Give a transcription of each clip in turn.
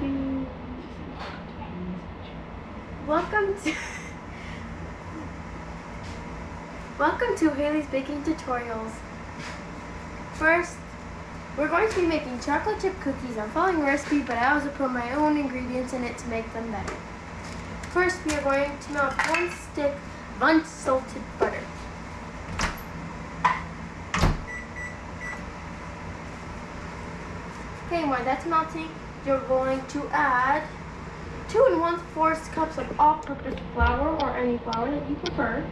to welcome to welcome to Haley's Baking Tutorials. First, we're going to be making chocolate chip cookies. I'm following a recipe, but I also put my own ingredients in it to make them better. First, we are going to melt 1 stick of unsalted butter. Okay, while that's melting, you're going to add 2 1/4 cups of all-purpose flour, or any flour that you prefer.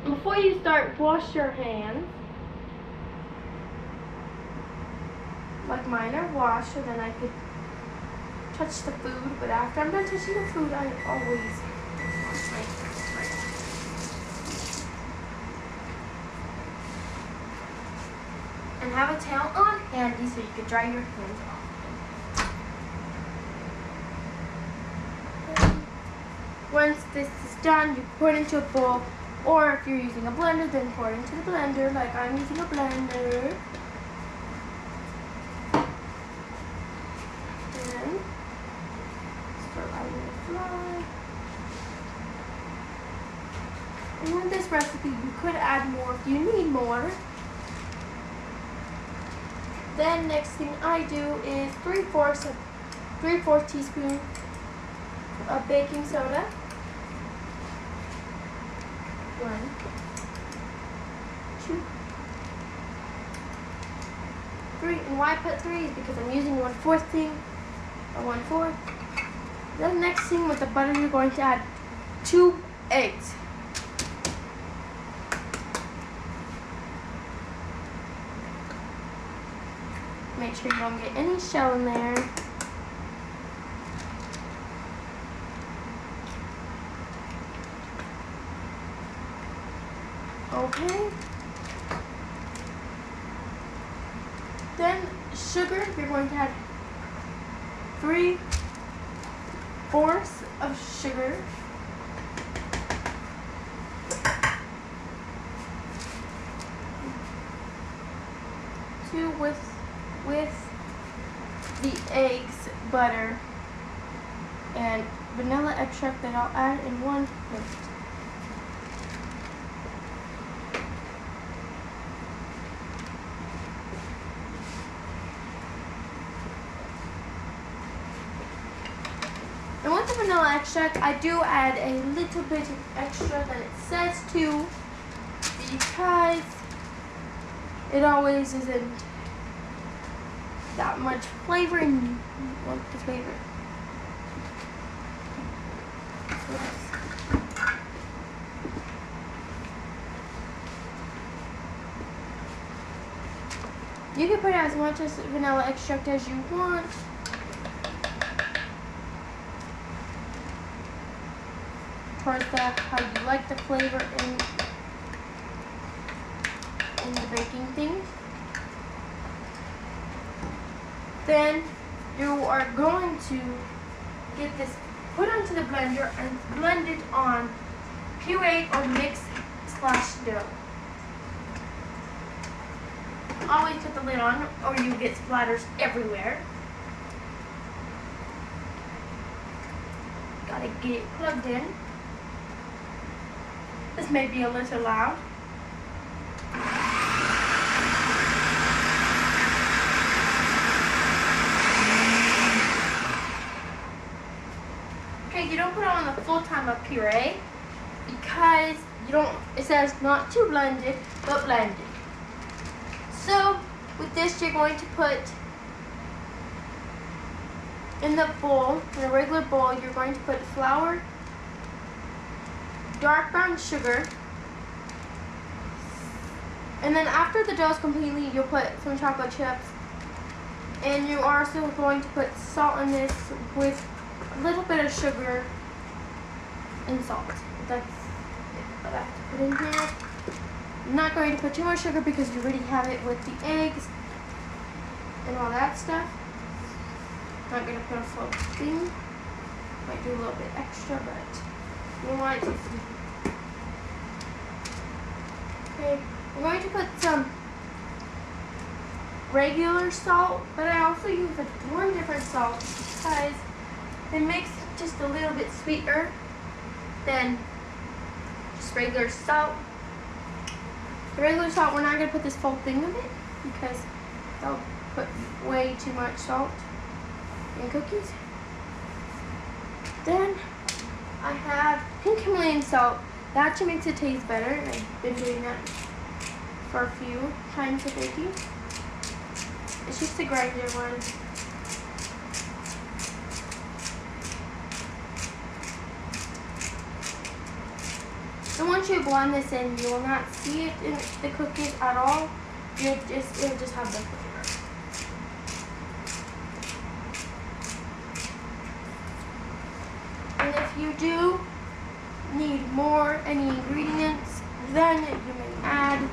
Before you start, wash your hands. Like mine are washed, so then I could touch the food. But after I'm done touching the food, I always wash my hands. And have a towel on handy so you can dry your hands off. Once this is done, you pour it into a bowl, or if you're using a blender, then pour it into the blender, like I'm using a blender. And start adding the flour. And with this recipe, you could add more if you need more. Then next thing I do is 3/4 teaspoon of baking soda. 1, 2, 3. And why I put 3 is because I'm using 1/4 thing, or 1/4. Then next thing with the butter, you're going to add 2 eggs. Make sure you don't get any shell in there. Okay. Then sugar, you're going to add 3/4 of sugar. With the eggs, butter, and vanilla extract that I'll add in 1 plate. And with the vanilla extract, I do add a little bit extra than it says to, because it always isn't that much flavor, and you want the flavor. You can put as much as vanilla extract as you want. Part that how you like the flavor in the baking thing. Then you are going to get this put onto the blender and blend it on puree or mix/dough. Always put the lid on or you get splatters everywhere. Gotta get it plugged in. This may be a little loud. You don't put it on the full time of puree because it says not too blended, but blended. So with this, you're going to put in the bowl, in a regular bowl, you're going to put flour, dark brown sugar, and then after the dough is completely, you'll put some chocolate chips, and you are also going to put salt in this with a little bit of sugar and salt. That's it that I have to put in here. I'm not going to put too much sugar because you already have it with the eggs and all that stuff. I'm not going to put a full thing. Might do a little bit extra, but you want it to see. Okay, I'm going to put some regular salt, but I also use one different salt because it makes it just a little bit sweeter than just regular salt. The regular salt, we're not going to put this full thing of it because they'll put way too much salt in cookies. Then I have pink Himalayan salt. That actually makes it taste better, and I've been doing that for a few times with baking. It's just a grinder one. And once you blend this in, you will not see it in the cookies at all. It'll just have the flavor. And if you do need any ingredients, then you may add.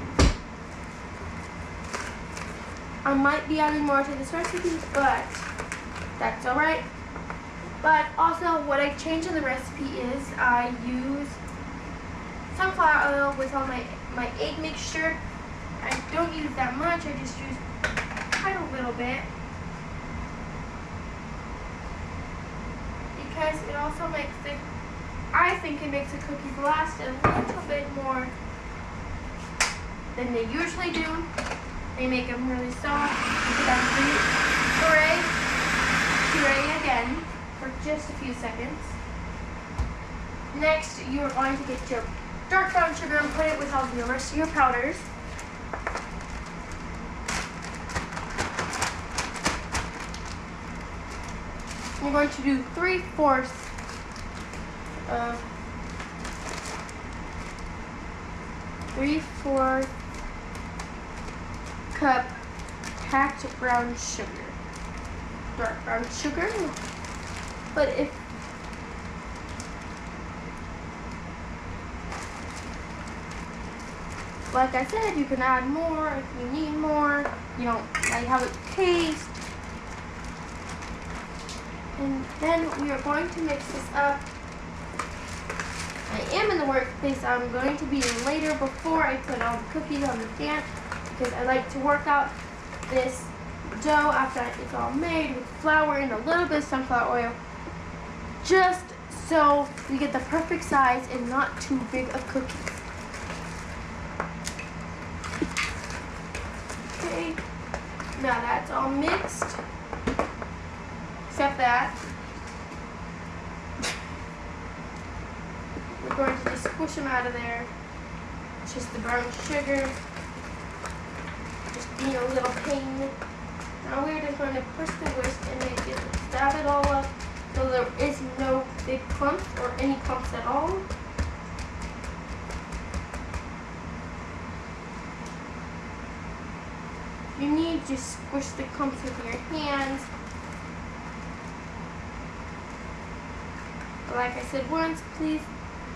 I might be adding more to this recipe, but that's alright. But also, what I changed in the recipe is I use sunflower oil with all my egg mixture. I don't use that much, I just use quite a little bit. Because it also makes I think it makes the cookies last a little bit more than they usually do. They make them really soft. Puree again for just a few seconds. Next, you are going to get your dark brown sugar and put it with all the rest of your powders. You're going to do 3/4 cup packed brown sugar, dark brown sugar. But like I said, you can add more if you need more. You don't like how it tastes. And then we are going to mix this up. I am in the workspace. I'm going to be later before I put all the cookies on the stand because I like to work out this dough after it's all made with flour and a little bit of sunflower oil, just so we get the perfect size and not too big of cookies. Okay, now that's all mixed, except that. We're going to just squish them out of there. It's just the brown sugar. Just being a little pain. Now we're just going to push the whisk and make it stab it all up so there is no big clumps or any clumps at all. You need to squish the clumps with your hands. Like I said once, please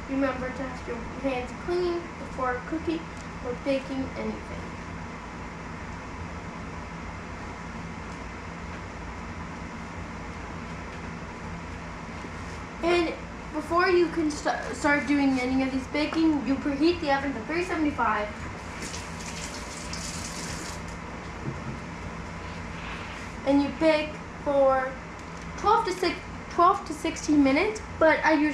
remember to have your hands clean before cooking or baking anything. And before you can start doing any of these baking, you preheat the oven to 375. And you bake for 12 to 16 minutes, but I usually